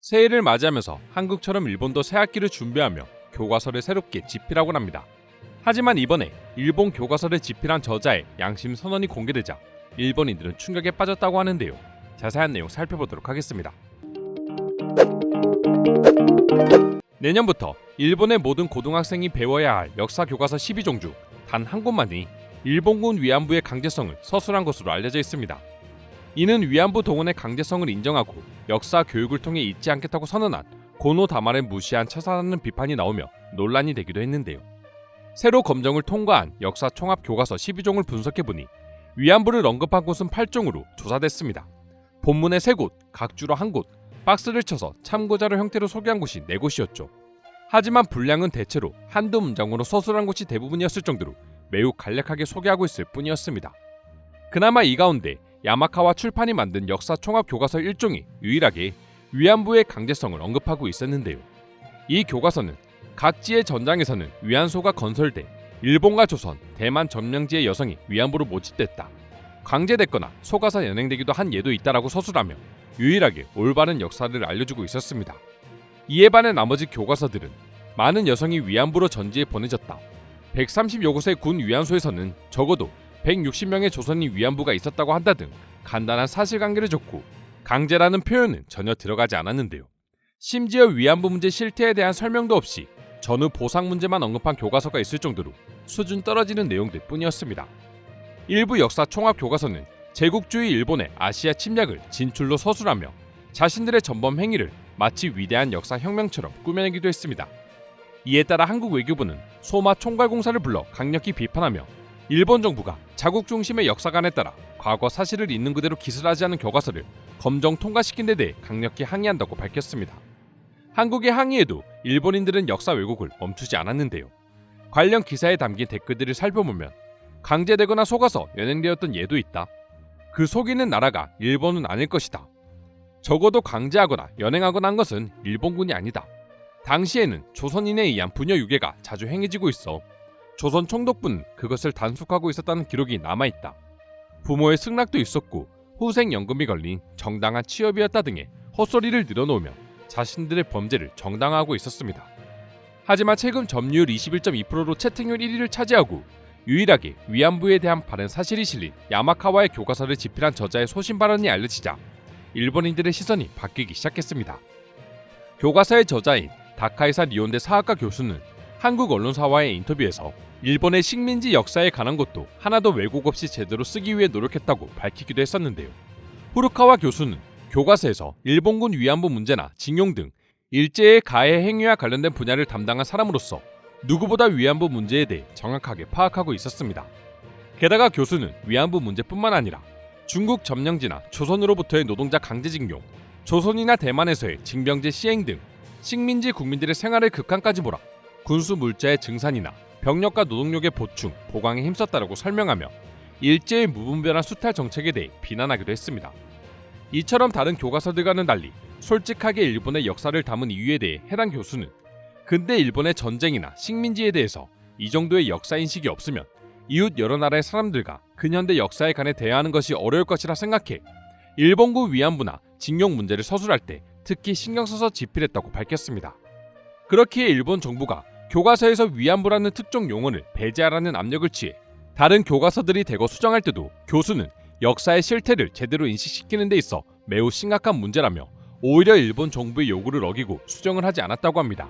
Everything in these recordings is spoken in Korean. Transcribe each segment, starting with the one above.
새해를 맞이하면서 한국처럼 일본도 새학기를 준비하며 교과서를 새롭게 집필하곤 합니다. 하지만 이번에 일본 교과서를 집필한 저자의 양심 선언이 공개되자 일본인들은 충격에 빠졌다고 하는데요. 자세한 내용 살펴보도록 하겠습니다. 내년부터 일본의 모든 고등학생이 배워야 할 역사 교과서 12종 중 단 한 곳만이 일본군 위안부의 강제성을 서술한 것으로 알려져 있습니다. 이는 위안부 동원의 강제성을 인정하고 역사 교육을 통해 잊지 않겠다고 선언한 고노 다마를 무시한 처사라는 비판이 나오며 논란이 되기도 했는데요. 새로 검정을 통과한 역사 총합 교과서 12종을 분석해보니 위안부를 언급한 곳은 8종으로 조사됐습니다. 본문의 3곳, 각 주로 1곳, 박스를 쳐서 참고자료 형태로 소개한 곳이 4곳이었죠. 하지만 분량은 대체로 한두 문장으로 서술한 곳이 대부분이었을 정도로 매우 간략하게 소개하고 있을 뿐이었습니다. 그나마 이 가운데 야마카와 출판이 만든 역사 총합 교과서 1종이 유일하게 위안부의 강제성을 언급하고 있었는데요. 이 교과서는 각지의 전장에서는 위안소가 건설돼 일본과 조선, 대만 점령지의 여성이 위안부로 모집됐다, 강제됐거나 속아서 연행되기도 한 예도 있다라고 서술하며 유일하게 올바른 역사를 알려주고 있었습니다. 이에 반해 나머지 교과서들은 많은 여성이 위안부로 전지에 보내졌다, 130여 곳의 군 위안소에서는 적어도 160명의 조선인 위안부가 있었다고 한다 등 간단한 사실관계를 줬고 강제라는 표현은 전혀 들어가지 않았는데요. 심지어 위안부 문제 실태에 대한 설명도 없이 전후 보상 문제만 언급한 교과서가 있을 정도로 수준 떨어지는 내용들 뿐이었습니다. 일부 역사 총합 교과서는 제국주의 일본의 아시아 침략을 진출로 서술하며 자신들의 전범 행위를 마치 위대한 역사 혁명처럼 꾸며내기도 했습니다. 이에 따라 한국 외교부는 소마 총괄공사를 불러 강력히 비판하며 일본 정부가 자국 중심의 역사관에 따라 과거 사실을 있는 그대로 기술하지 않은 교과서를 검정 통과시킨 데 대해 강력히 항의한다고 밝혔습니다. 한국의 항의에도 일본인들은 역사 왜곡을 멈추지 않았는데요. 관련 기사에 담긴 댓글들을 살펴보면 강제되거나 속아서 연행되었던 예도 있다, 그 속이는 나라가 일본은 아닐 것이다, 적어도 강제하거나 연행하거나 한 것은 일본군이 아니다, 당시에는 조선인에 의한 부녀 유괴가 자주 행해지고 있어 조선 총독부는 그것을 단속하고 있었다는 기록이 남아있다, 부모의 승낙도 있었고 후생연금이 걸린 정당한 취업이었다 등의 헛소리를 늘어놓으며 자신들의 범죄를 정당화하고 있었습니다. 하지만 최근 점유율 21.2%로 채택률 1위를 차지하고 유일하게 위안부에 대한 바른 사실이 실린 야마카와의 교과서를 집필한 저자의 소신 발언이 알려지자 일본인들의 시선이 바뀌기 시작했습니다. 교과서의 저자인 다카이사 리온대 사학과 교수는 한국 언론사와의 인터뷰에서 일본의 식민지 역사에 관한 것도 하나도 왜곡 없이 제대로 쓰기 위해 노력했다고 밝히기도 했었는데요. 후루카와 교수는 교과서에서 일본군 위안부 문제나 징용 등 일제의 가해 행위와 관련된 분야를 담당한 사람으로서 누구보다 위안부 문제에 대해 정확하게 파악하고 있었습니다. 게다가 교수는 위안부 문제뿐만 아니라 중국 점령지나 조선으로부터의 노동자 강제징용, 조선이나 대만에서의 징병제 시행 등 식민지 국민들의 생활을 극한까지 몰아 군수 물자의 증산이나 병력과 노동력의 보충, 보강에 힘썼다라고 설명하며 일제의 무분별한 수탈 정책에 대해 비난하기도 했습니다. 이처럼 다른 교과서들과는 달리 솔직하게 일본의 역사를 담은 이유에 대해 해당 교수는 근대 일본의 전쟁이나 식민지에 대해서 이 정도의 역사인식이 없으면 이웃 여러 나라의 사람들과 근현대 역사에 관해 대화하는 것이 어려울 것이라 생각해 일본군 위안부나 징용 문제를 서술할 때 특히 신경 써서 집필했다고 밝혔습니다. 그렇기에 일본 정부가 교과서에서 위안부라는 특정 용어를 배제하라는 압력을 취해 다른 교과서들이 대거 수정할 때도 교수는 역사의 실태를 제대로 인식시키는 데 있어 매우 심각한 문제라며 오히려 일본 정부의 요구를 어기고 수정을 하지 않았다고 합니다.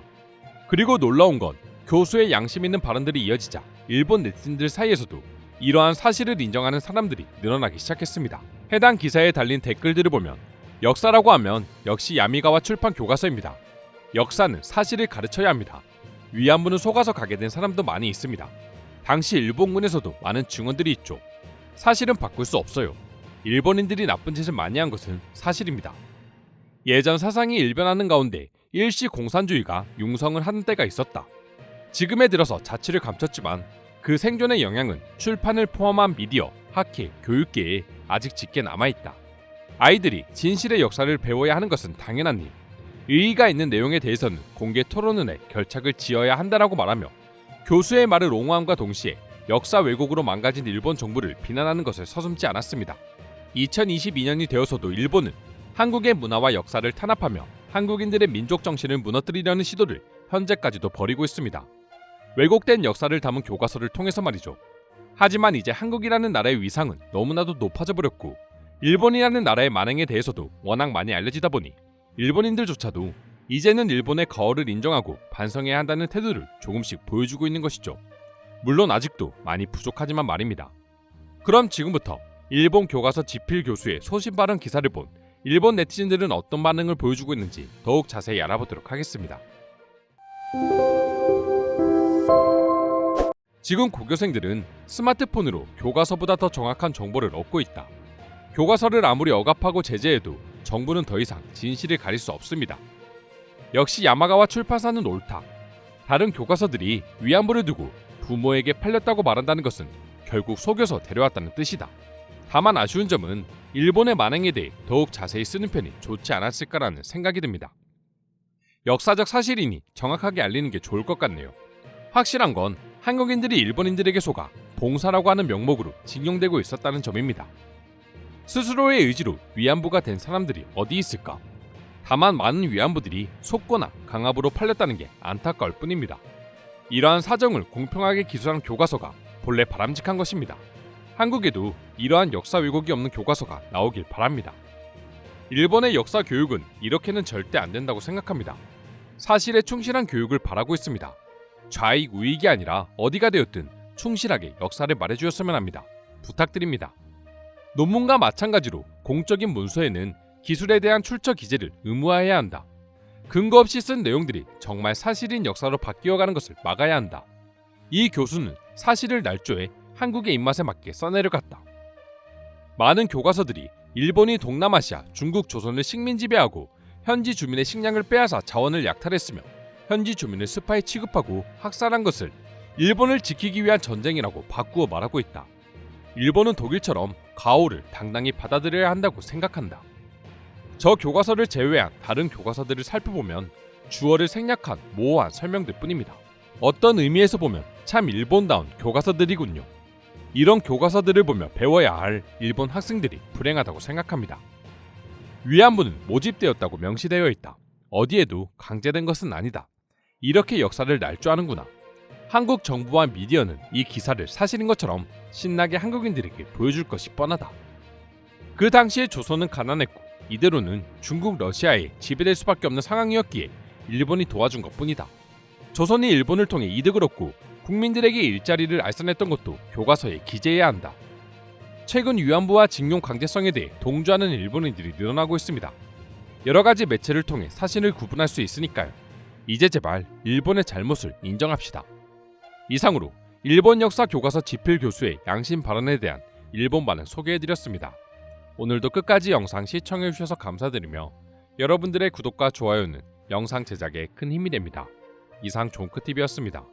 그리고 놀라운 건 교수의 양심 있는 발언들이 이어지자 일본 네티즌들 사이에서도 이러한 사실을 인정하는 사람들이 늘어나기 시작했습니다. 해당 기사에 달린 댓글들을 보면 역사라고 하면 역시 야미가와 출판 교과서입니다. 역사는 사실을 가르쳐야 합니다. 위안부는 속아서 가게 된 사람도 많이 있습니다. 당시 일본군에서도 많은 증언들이 있죠. 사실은 바꿀 수 없어요. 일본인들이 나쁜 짓을 많이 한 것은 사실입니다. 예전 사상이 일변하는 가운데 일시 공산주의가 융성을 하는 때가 있었다. 지금에 들어서 자취를 감췄지만 그 생존의 영향은 출판을 포함한 미디어, 학회, 교육계에 아직 짙게 남아있다. 아이들이 진실의 역사를 배워야 하는 것은 당연한 일, 의의가 있는 내용에 대해서는 공개 토론을 해 결착을 지어야 한다라고 말하며 교수의 말을 옹호함과 동시에 역사 왜곡으로 망가진 일본 정부를 비난하는 것을 서슴지 않았습니다. 2022년이 되어서도 일본은 한국의 문화와 역사를 탄압하며 한국인들의 민족 정신을 무너뜨리려는 시도를 현재까지도 벌이고 있습니다. 왜곡된 역사를 담은 교과서를 통해서 말이죠. 하지만 이제 한국이라는 나라의 위상은 너무나도 높아져 버렸고 일본이라는 나라의 만행에 대해서도 워낙 많이 알려지다 보니 일본인들조차도 이제는 일본의 거어를 인정하고 반성해야 한다는 태도를 조금씩 보여주고 있는 것이죠. 물론 아직도 많이 부족하지만 말입니다. 그럼 지금부터 일본 교과서 지필 교수의 소신 발언 기사를 본 일본 네티즌들은 어떤 반응을 보여주고 있는지 더욱 자세히 알아보도록 하겠습니다. 지금 고교생들은 스마트폰으로 교과서보다 더 정확한 정보를 얻고 있다. 교과서를 아무리 억압하고 제재해도 정부는 더 이상 진실을 가릴 수 없습니다. 역시 야마가와 출판사는 옳다. 다른 교과서들이 위안부를 두고 부모에게 팔렸다고 말한다는 것은 결국 속여서 데려왔다는 뜻이다. 다만 아쉬운 점은 일본의 만행에 대해 더욱 자세히 쓰는 편이 좋지 않았을까라는 생각이 듭니다. 역사적 사실이니 정확하게 알리는 게 좋을 것 같네요. 확실한 건 한국인들이 일본인들에게 속아 봉사라고 하는 명목으로 징용되고 있었다는 점입니다. 스스로의 의지로 위안부가 된 사람들이 어디 있을까? 다만 많은 위안부들이 속거나 강압으로 팔렸다는 게 안타까울 뿐입니다. 이러한 사정을 공평하게 기술한 교과서가 본래 바람직한 것입니다. 한국에도 이러한 역사 왜곡이 없는 교과서가 나오길 바랍니다. 일본의 역사 교육은 이렇게는 절대 안 된다고 생각합니다. 사실에 충실한 교육을 바라고 있습니다. 좌익 우익이 아니라 어디가 되었든 충실하게 역사를 말해주었으면 합니다. 부탁드립니다. 논문과 마찬가지로 공적인 문서에는 기술에 대한 출처 기재를 의무화해야 한다. 근거 없이 쓴 내용들이 정말 사실인 역사로 바뀌어가는 것을 막아야 한다. 이 교수는 사실을 날조해 한국의 입맛에 맞게 써내려갔다. 많은 교과서들이 일본이 동남아시아, 중국, 조선을 식민 지배하고 현지 주민의 식량을 빼앗아 자원을 약탈했으며 현지 주민을 스파이 취급하고 학살한 것을 일본을 지키기 위한 전쟁이라고 바꾸어 말하고 있다. 일본은 독일처럼 가오를 당당히 받아들여야 한다고 생각한다. 저 교과서를 제외한 다른 교과서들을 살펴보면 주어를 생략한 모호한 설명들 뿐입니다. 어떤 의미에서 보면 참 일본다운 교과서들이군요. 이런 교과서들을 보며 배워야 할 일본 학생들이 불행하다고 생각합니다. 위안부는 모집되었다고 명시되어 있다. 어디에도 강제된 것은 아니다. 이렇게 역사를 날조하는구나. 한국 정부와 미디어는 이 기사를 사실인 것처럼 신나게 한국인들에게 보여줄 것이 뻔하다. 그 당시에 조선은 가난했고 이대로는 중국, 러시아에 지배될 수밖에 없는 상황이었기에 일본이 도와준 것뿐이다. 조선이 일본을 통해 이득을 얻고 국민들에게 일자리를 알선했던 것도 교과서에 기재해야 한다. 최근 위안부와 징용 강제성에 대해 동조하는 일본인들이 늘어나고 있습니다. 여러 가지 매체를 통해 사실을 구분할 수 있으니까요. 이제 제발 일본의 잘못을 인정합시다. 이상으로 일본 역사 교과서 지필 교수의 양심 발언에 대한 일본 반응 소개해드렸습니다. 오늘도 끝까지 영상 시청해주셔서 감사드리며 여러분들의 구독과 좋아요는 영상 제작에 큰 힘이 됩니다. 이상 종크TV였습니다.